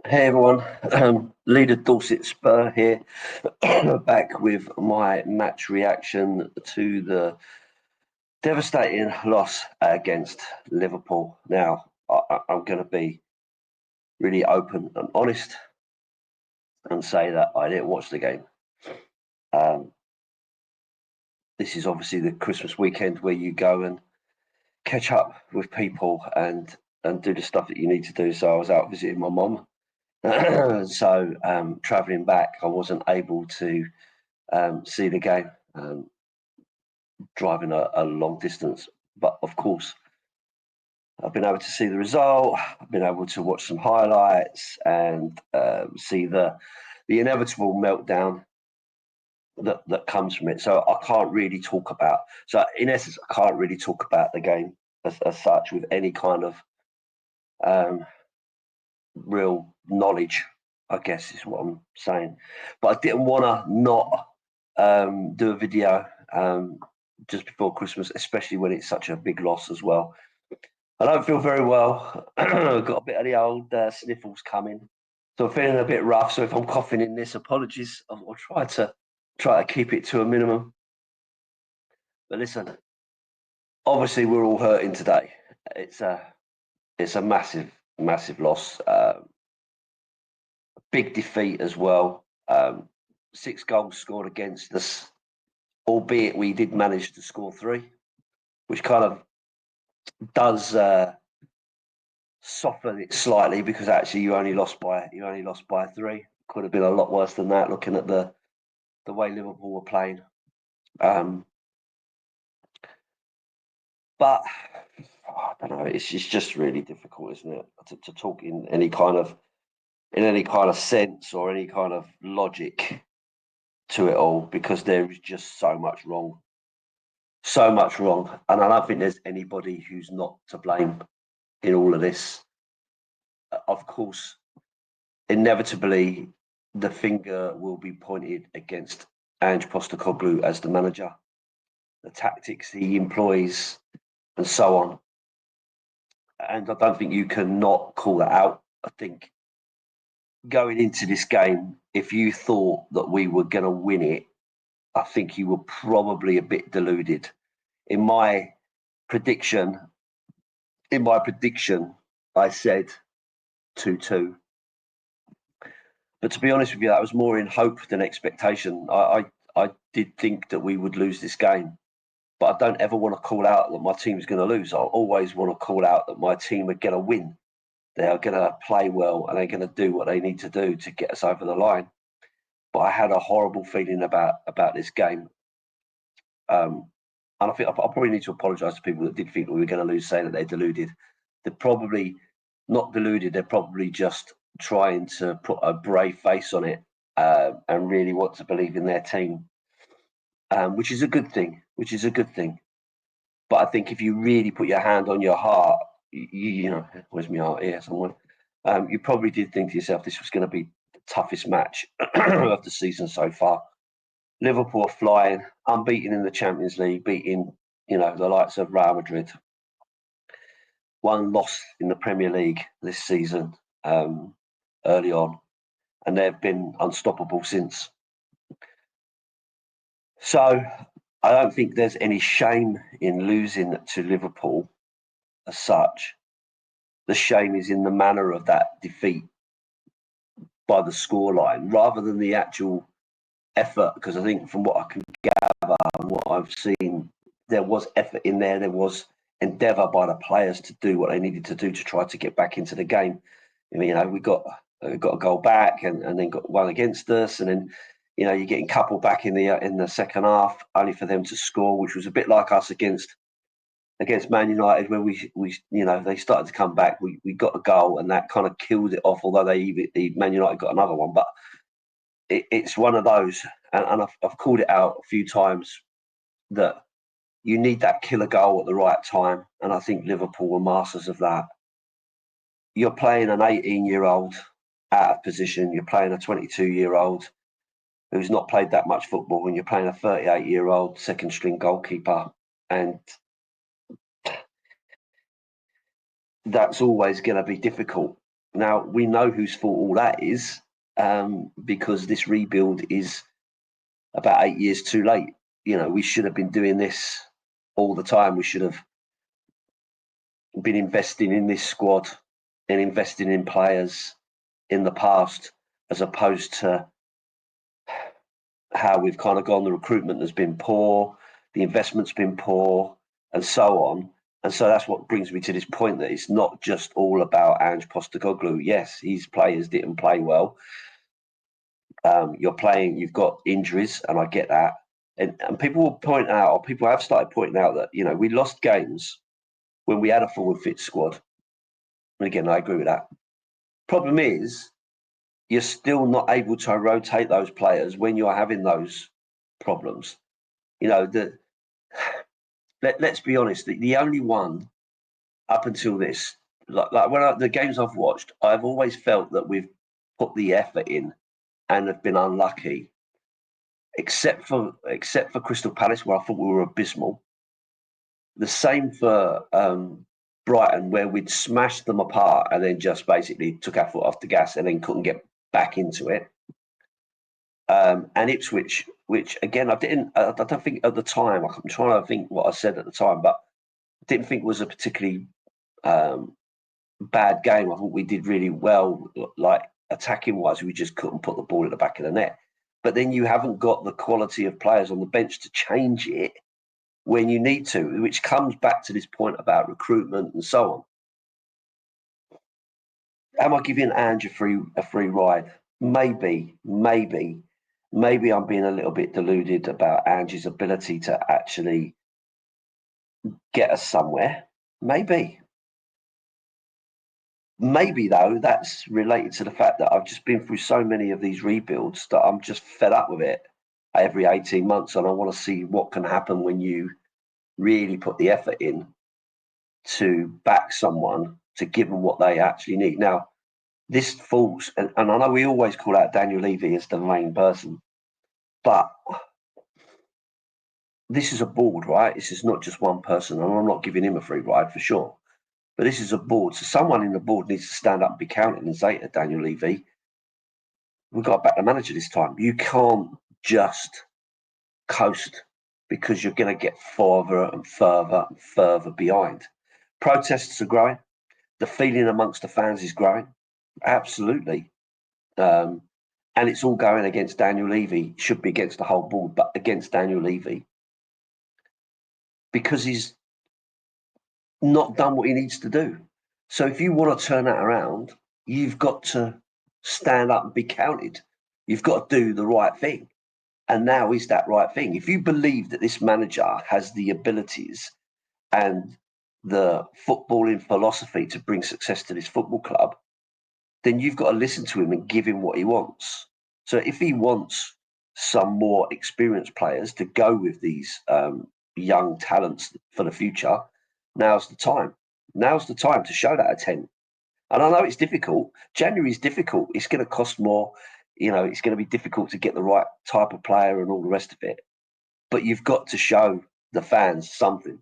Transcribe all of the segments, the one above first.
Hey everyone, Leader Dorset Spur here, back with my match reaction to the devastating loss against Liverpool. Now, I'm going to be really open and honest and say that I didn't watch the game. Um, this is obviously the Christmas weekend where you go and catch up with people and do the stuff that you need to do. So I was out visiting my mum. So traveling back, I wasn't able to see the game, driving a long distance. But of course, I've been able to see the result. I've been able to watch some highlights and see the inevitable meltdown that comes from it. So I can't really talk about. So in essence, I can't really talk about the game as such with any kind of um, real knowledge. I guess is what I'm saying. But I didn't want to not do a video just before Christmas, especially when it's such a big loss as well. I don't feel very well. Got a bit of the old sniffles coming, so I'm feeling a bit rough. So if I'm coughing in this, apologies. I'll try to keep it to a minimum. But listen, obviously we're all hurting today. It's a massive loss. Big defeat as well. 6 goals scored against us, albeit we did manage to score three, which kind of does soften it slightly because actually you only lost by three. Could have been a lot worse than that. Looking at the way Liverpool were playing, um, but I don't know. It's just really difficult, isn't it, to talk in any kind of sense or any kind of logic to it all because there is just so much wrong, and I don't think there's anybody who's not to blame in all of this. Of course, inevitably, the finger will be pointed against Ange Postecoglou as the manager, the tactics he employs, and so on. And I don't think you can not call that out. I think going into this game, if you thought that we were going to win it, I think you were probably a bit deluded. In my prediction, I said 2-2. But to be honest with you, that was more in hope than expectation. I did think that we would lose this game, but I don't ever want to call out that my team's going to lose. I always want to call out that my team are going to win. They are going to play well and they're going to do what they need to do to get us over the line. But I had a horrible feeling about this game. And I think I probably need to apologise to people that did think that we were going to lose, saying that they're deluded. They're probably not deluded. They're probably just trying to put a brave face on it and really want to believe in their team, which is a good thing. But I think if you really put your hand on your heart, you know, where's my heart here? Someone, you probably did think to yourself this was going to be the toughest match of the season so far. Liverpool are flying, unbeaten in the Champions League, beating the likes of Real Madrid. One loss in the Premier League this season early on, and they've been unstoppable since. So I don't think there's any shame in losing to Liverpool as such. The shame is in the manner of that defeat by the scoreline rather than the actual effort, because I think from what I can gather and what I've seen, there was effort in there. There was endeavour by the players to do what they needed to do to try to get back into the game. I mean, we got a goal back and then got one against us, and then you're getting coupled back in the second half, only for them to score, which was a bit like us against Man United, where we they started to come back. We got a goal, and that kind of killed it off. Although Man United got another one, but it's one of those, and I've called it out a few times that you need that killer goal at the right time, and I think Liverpool were masters of that. You're playing an 18-year-old out of position. You're playing a 22-year-old who's not played that much football, and you're playing a 38-year-old second-string goalkeeper, and that's always going to be difficult. Now, we know whose fault all that is, because this rebuild is about 8 years too late. We should have been doing this all the time. We should have been investing in this squad and investing in players in the past, as opposed to how we've kind of gone. The recruitment has been poor, the investment's been poor, and so on. And so that's what brings me to this point, that it's not just all about Ange Postecoglou. Yes, his players didn't play well. You've got injuries, and I get that. And people will point out, or people have started pointing out, that we lost games when we had a forward fit squad. And again, I agree with that. Problem is, you're still not able to rotate those players when you're having those problems. Let's be honest, the only one up until this, like when the games I've watched, I've always felt that we've put the effort in and have been unlucky, except for Crystal Palace, where I thought we were abysmal. The same for Brighton, where we'd smashed them apart and then just basically took our foot off the gas and then couldn't get back into it. And Ipswich, which again, I don't think at the time, I'm trying to think what I said at the time, but I didn't think was a particularly bad game. I thought we did really well, like attacking wise. We just couldn't put the ball at the back of the net. But then you haven't got the quality of players on the bench to change it when you need to, which comes back to this point about recruitment and so on. Am I giving Ange a free ride? Maybe I'm being a little bit deluded about Ange's ability to actually get us somewhere. Maybe though, that's related to the fact that I've just been through so many of these rebuilds that I'm just fed up with it every 18 months, and I want to see what can happen when you really put the effort in to back someone, to give them what they actually need. Now, this falls, and I know we always call out Daniel Levy as the main person, but this is a board, right? This is not just one person, and I'm not giving him a free ride for sure. But this is a board, so someone in the board needs to stand up and be counted and say to Daniel Levy, we've got to back the manager this time. You can't just coast, because you're going to get further and further and further behind. Protests are growing. The feeling amongst the fans is growing. Absolutely. And it's all going against Daniel Levy. Should be against the whole board, but against Daniel Levy, because he's not done what he needs to do. So if you want to turn that around, you've got to stand up and be counted. You've got to do the right thing. And now is that right thing? If you believe that this manager has the abilities and the footballing philosophy to bring success to this football club, then you've got to listen to him and give him what he wants. So if he wants some more experienced players to go with these young talents for the future, now's the time. Now's the time to show that intent. And I know it's difficult. January is difficult. It's going to cost more. It's going to be difficult to get the right type of player and all the rest of it. But you've got to show the fans something.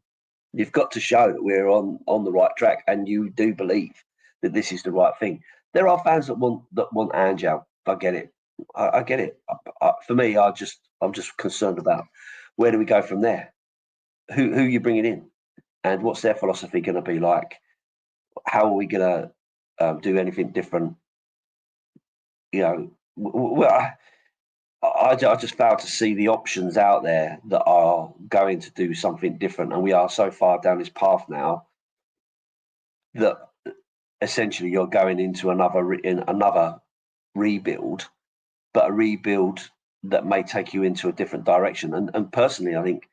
You've got to show that we're on the right track, and you do believe that this is the right thing. There are fans that want Ange out. I get it. I get it. For me, I'm just concerned about where do we go from there. Who are you bringing in, and what's their philosophy going to be like? How are we going to do anything different? Well, I just fail to see the options out there that are going to do something different, and we are so far down this path now that essentially you're going into another rebuild, but a rebuild that may take you into a different direction. And personally, I think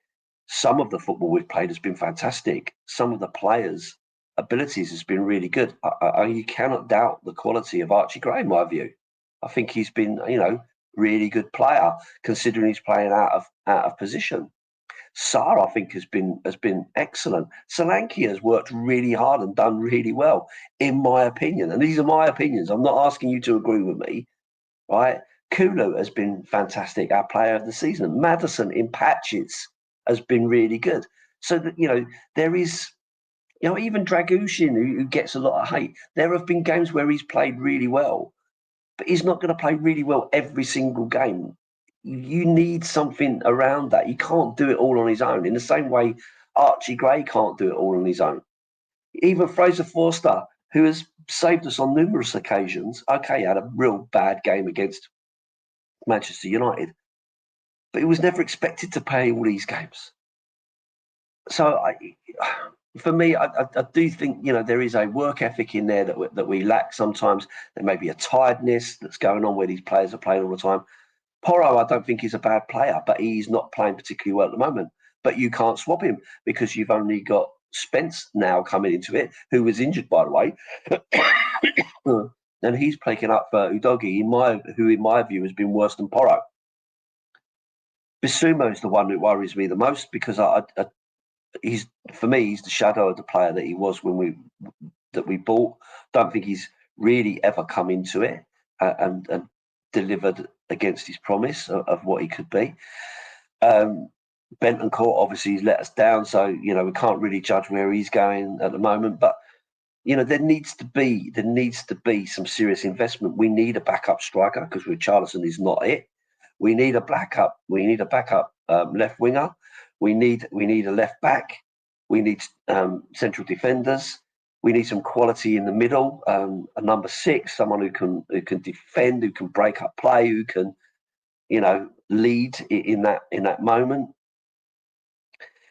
some of the football we've played has been fantastic. Some of the players' abilities has been really good. You cannot doubt the quality of Archie Gray, in my view. I think he's been, really good player, considering he's playing out of position. Sarr, I think, has been excellent. Solanke has worked really hard and done really well, in my opinion. And these are my opinions. I'm not asking you to agree with me, right? Kulu has been fantastic, our player of the season. Maddison in patches has been really good. So that there is Even Dragushin, who gets a lot of hate, there have been games where he's played really well, but he's not going to play really well every single game. You need something around that. He can't do it all on his own. In the same way, Archie Gray can't do it all on his own. Even Fraser Forster, who has saved us on numerous occasions, okay, had a real bad game against Manchester United, but he was never expected to play all these games. So, for me, I do think there is a work ethic in there that we lack sometimes. There may be a tiredness that's going on where these players are playing all the time. Porro, I don't think he's a bad player, but he's not playing particularly well at the moment. But you can't swap him because you've only got Spence now coming into it, who was injured, by the way. And he's picking up for Udogie, who in my view has been worse than Porro. Bissouma is the one that worries me the most because he's the shadow of the player that he was when we bought. Don't think he's really ever come into it and delivered against his promise of what he could be. Bentancur obviously has let us down, so we can't really judge where he's going at the moment. But there needs to be some serious investment. We need a backup striker because Richarlison is not it. We need a backup. We need a backup left winger. We need a left back. We need central defenders. We need some quality in the middle. A number 6, someone who can defend, who can break up play, who can lead in that moment.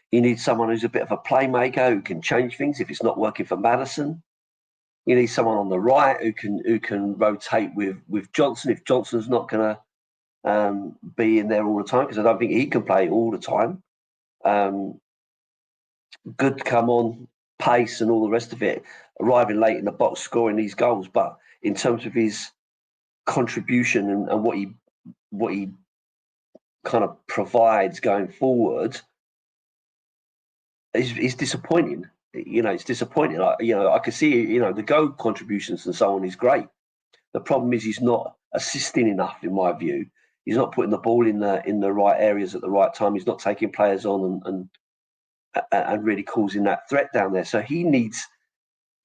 You need someone who's a bit of a playmaker who can change things if it's not working for Maddison. You need someone on the right who can rotate with Johnson if Johnson's not going to be in there all the time, because I don't think he can play all the time. Good come on, pace and all the rest of it, arriving late in the box, scoring these goals. But in terms of his contribution and what he kind of provides going forward, is disappointing. It's disappointing. I can see, the goal contributions and so on is great. The problem is he's not assisting enough, in my view. He's not putting the ball in the right areas at the right time. He's not taking players on and really causing that threat down there. So he needs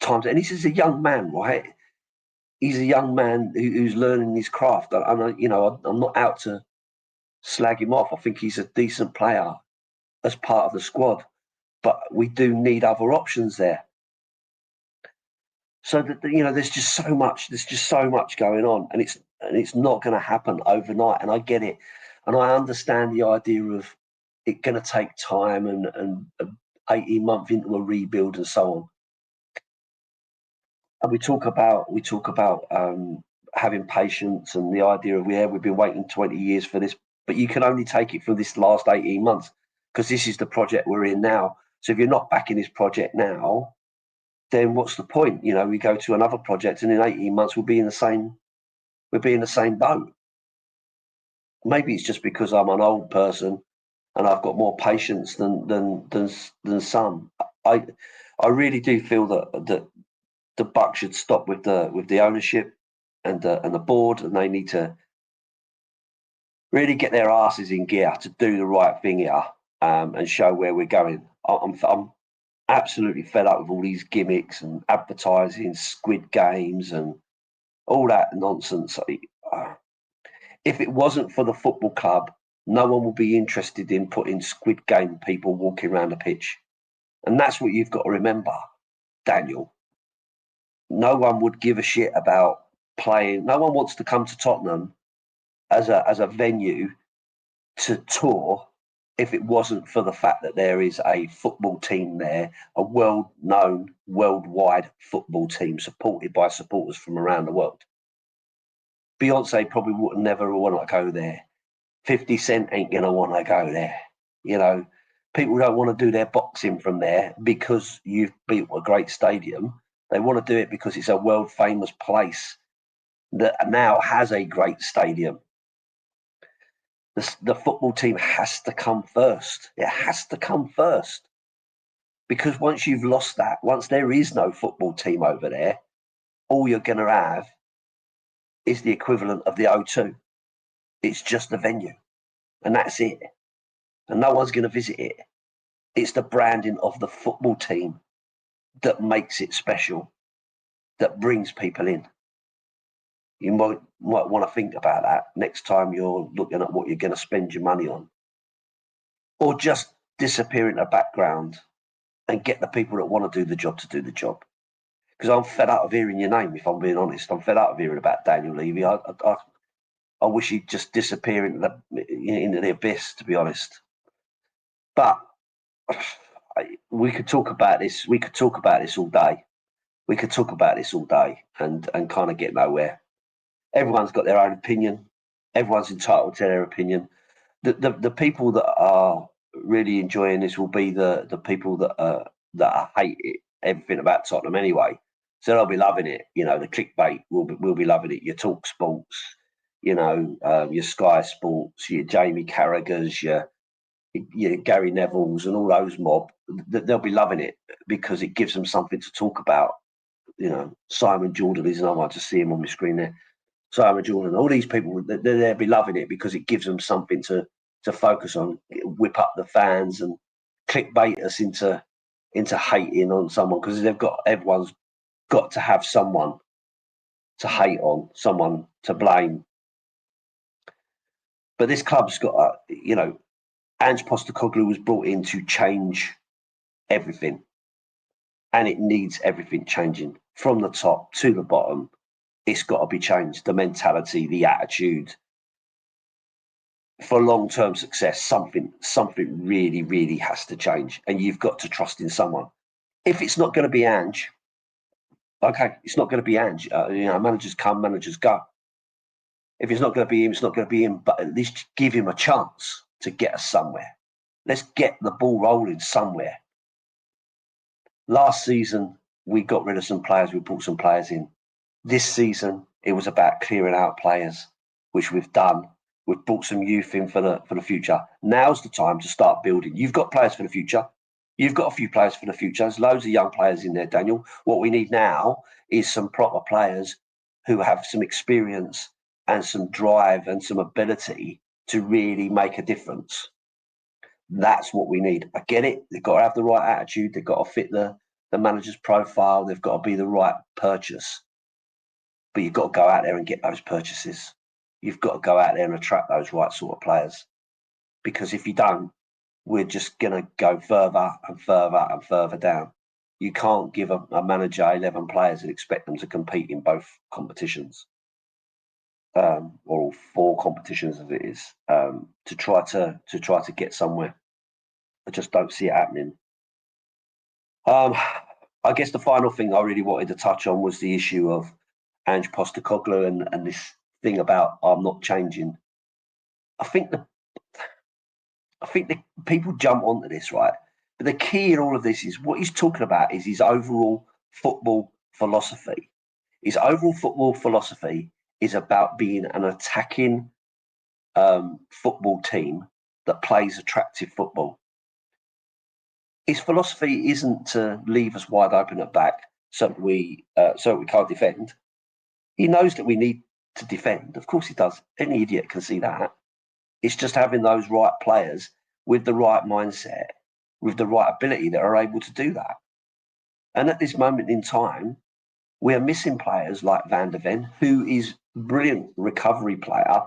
time. And this is a young man, right? He's a young man who's learning his craft. And I'm not out to slag him off. I think he's a decent player as part of the squad, but we do need other options there. So that there's just so much. There's just so much going on, and it's not going to happen overnight. And I get it, and I understand the idea of it going to take time and 18 months into a rebuild and so on. And we talk about having patience and the idea of we've been waiting 20 years for this, but you can only take it from this last 18 months because this is the project we're in now. So if you're not backing this project now, then what's the point? We go to another project, and in 18 months we'll be in the same boat. Maybe it's just because I'm an old person and I've got more patience than some. I really do feel that the buck should stop with the ownership and the board, and they need to really get their asses in gear to do the right thing here and show where we're going. I'm absolutely fed up with all these gimmicks and advertising, Squid Games and all that nonsense. If it wasn't for the football club, no one would be interested in putting Squid Game people walking around the pitch. And that's what you've got to remember, Daniel. No one would give a shit about playing. No one wants to come to Tottenham as a venue to tour if it wasn't for the fact that there is a football team there, a well-known, worldwide football team supported by supporters from around the world. Beyonce probably would never want to go there. 50 Cent ain't going to want to go there. People don't want to do their boxing from there because you've built a great stadium. They want to do it because it's a world-famous place that now has a great stadium. The football team has to come first. It has to come first. Because once you've lost that, once there is no football team over there, all you're going to have is the equivalent of the O2. It's just a venue. And that's it. And no one's going to visit it. It's the branding of the football team that makes it special, that brings people in. You might want to think about that next time you're looking at what you're going to spend your money on, or just disappear in the background and get the people that want to do the job to do the job. Because I'm fed up of hearing your name, if I'm being honest. I'm fed up of hearing about Daniel Levy. I wish he'd just disappear into the abyss, to be honest. But we could talk about this. We could talk about this all day. We could talk about this all day and kind of get nowhere. Everyone's got their own opinion. Everyone's entitled to their opinion. The people that are really enjoying this will be the people that hate it, everything about Tottenham anyway. So they'll be loving it. You know, the clickbait will be loving it. Your Talk Sports, you know, your Sky Sports, your Jamie Carragher's, your Gary Neville's, and all those mob. They'll be loving it because it gives them something to talk about. You know, Simon Jordan is another one. I just see him on my screen there. Simon Jordan, all these people, they'll be loving it because it gives them something to focus on, whip up the fans and clickbait us into hating on someone, because everyone's got to have someone to hate on, someone to blame. But this club's got, Ange Postecoglou was brought in to change everything, and it needs everything changing from the top to the bottom. It's got to be changed. The mentality, the attitude. For long-term success, something really, really has to change, and you've got to trust in someone. If it's not going to be Ange, okay, it's not going to be Ange. Managers come, managers go. If it's not going to be him, it's not going to be him. But at least give him a chance to get us somewhere. Let's get the ball rolling somewhere. Last season, we got rid of some players. We brought some players in. This season, it was about clearing out players, which we've done. We've brought some youth in for the future. Now's the time to start building. You've got players for the future. You've got a few players for the future. There's loads of young players in there, Daniel. What we need now is some proper players who have some experience and some drive and some ability to really make a difference. That's what we need. I get it. They've got to have the right attitude. They've got to fit the manager's profile. They've got to be the right purchase. But you've got to go out there and get those purchases. You've got to go out there and attract those right sort of players. Because if you don't, we're just going to go further and further and further down. You can't give a manager 11 players and expect them to compete in both competitions, or 4 competitions as it is, to try to get somewhere. I just don't see it happening. I guess the final thing I really wanted to touch on was the issue of Ange Postecoglou and this thing about I'm not changing. I think the people jump onto this, right? But the key in all of this is what he's talking about is his overall football philosophy. His overall football philosophy is about being an attacking football team that plays attractive football. His philosophy isn't to leave us wide open at back so we can't defend. He knows that we need to defend. Of course he does. Any idiot can see that. It's just having those right players with the right mindset, with the right ability that are able to do that. And at this moment in time, we are missing players like Van der Ven, who is a brilliant recovery player,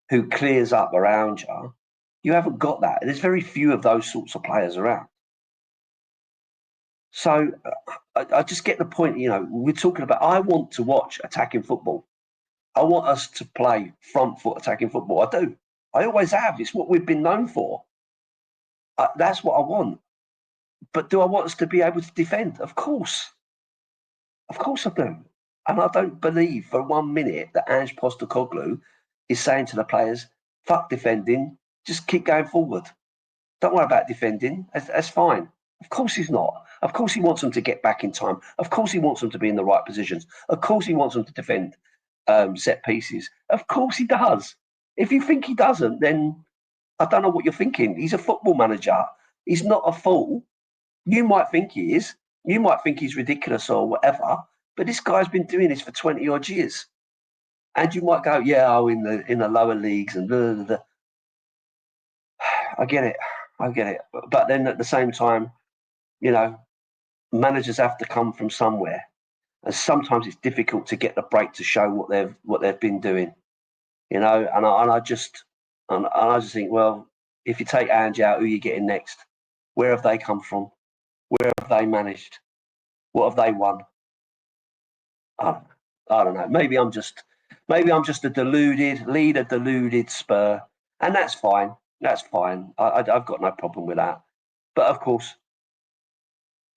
who clears up around you. You haven't got that. There's very few of those sorts of players around. So I just get the point, we're talking about, I want to watch attacking football. I want us to play front foot attacking football. I do. I always have. It's what we've been known for. That's what I want. But do I want us to be able to defend? Of course. Of course I do. And I don't believe for 1 minute that Ange Postecoglou is saying to the players, fuck defending, just keep going forward. Don't worry about defending. That's fine. Of course he's not. Of course he wants them to get back in time. Of course he wants them to be in the right positions. Of course he wants them to defend set pieces. Of course he does. If you think he doesn't, then I don't know what you're thinking. He's a football manager. He's not a fool. You might think he is. You might think he's ridiculous or whatever. But this guy's been doing this for 20 odd years. And you might go, in the lower leagues and blah, blah, blah. I get it. But then at the same time, managers have to come from somewhere, and sometimes it's difficult to get the break to show what they've been doing. And I just think, well, if you take Ange out, who are you getting next? Where have they come from? Where have they managed? What have they won? I don't know. Maybe I'm just a deluded Spur, and that's fine. That's fine. I've got no problem with that. But of course,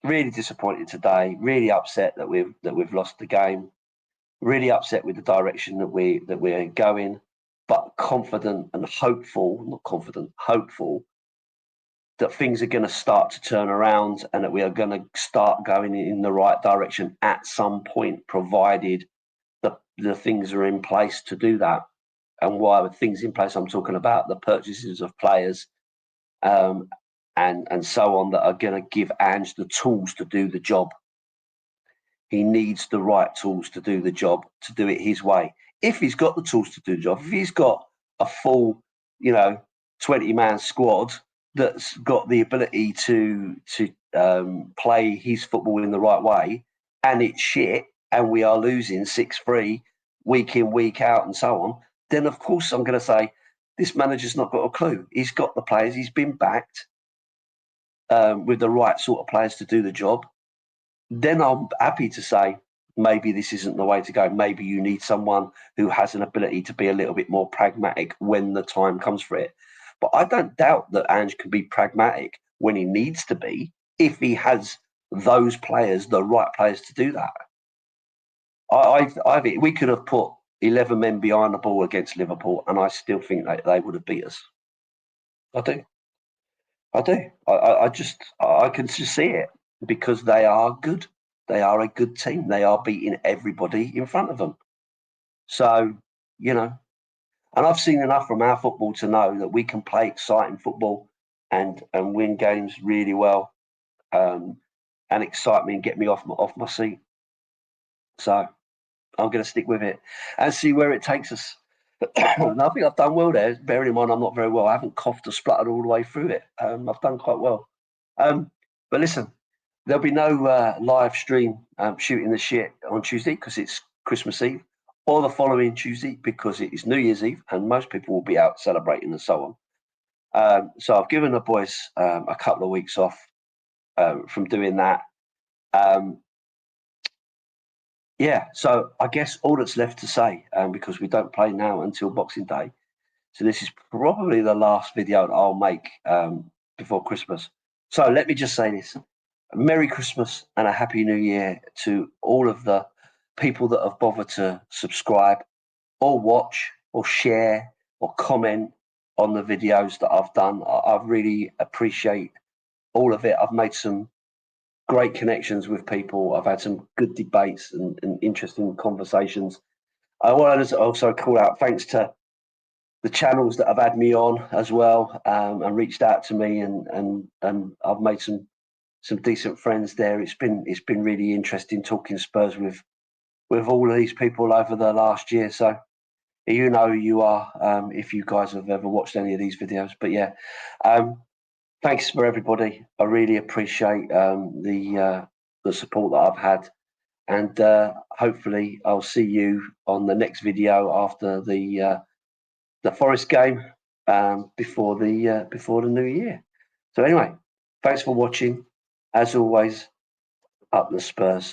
really disappointed today. Really upset that we've lost the game. Really upset with the direction that we're going. But confident and hopeful, not confident, hopeful that things are going to start to turn around and that we are going to start going in the right direction at some point, provided the things are in place to do that. And why with things in place, I'm talking about the purchases of players and so on that are going to give Ange the tools to do the job. He needs the right tools to do the job, to do it his way. If he's got the tools to do the job, if he's got a full, 20-man squad that's got the ability to play his football in the right way, and it's shit, and we are losing 6-3 week in, week out, and so on, then of course I'm going to say this manager's not got a clue. He's got the players. He's been backed with the right sort of players to do the job. Then I'm happy to say maybe this isn't the way to go. Maybe you need someone who has an ability to be a little bit more pragmatic when the time comes for it. But I don't doubt that Ange can be pragmatic when he needs to be, if he has those players, the right players to do that. We could have put 11 men behind the ball against Liverpool, and I still think they would have beat us. I do. I can just see it because they are good. They are a good team. They are beating everybody in front of them. So, and I've seen enough from our football to know that we can play exciting football and win games really well, and excite me and get me off my seat. So I'm going to stick with it and see where it takes us. And I think I've done well there. Bearing in mind I'm not very well. I haven't coughed or spluttered all the way through it. I've done quite well. But listen, there'll be no live stream shooting the shit on Tuesday because it's Christmas Eve, or the following Tuesday because it is New Year's Eve and most people will be out celebrating and so on. So I've given the boys a couple of weeks off from doing that. So I guess all that's left to say, because we don't play now until Boxing Day, so this is probably the last video that I'll make before Christmas. So let me just say this. Merry Christmas and a Happy New Year to all of the people that have bothered to subscribe or watch or share or comment on the videos that I've done. I really appreciate all of it. I've made some great connections with people. I've had some good debates and interesting conversations. I want to also call out thanks to the channels that have had me on as well and reached out to me, and I've made some decent friends there. It's been really interesting talking Spurs with all of these people over the last year. So you know who you are if you guys have ever watched any of these videos. But yeah, thanks for everybody. I really appreciate the support that I've had, and hopefully I'll see you on the next video after the Forest game before the new year. So anyway, thanks for watching. As always, up the Spurs.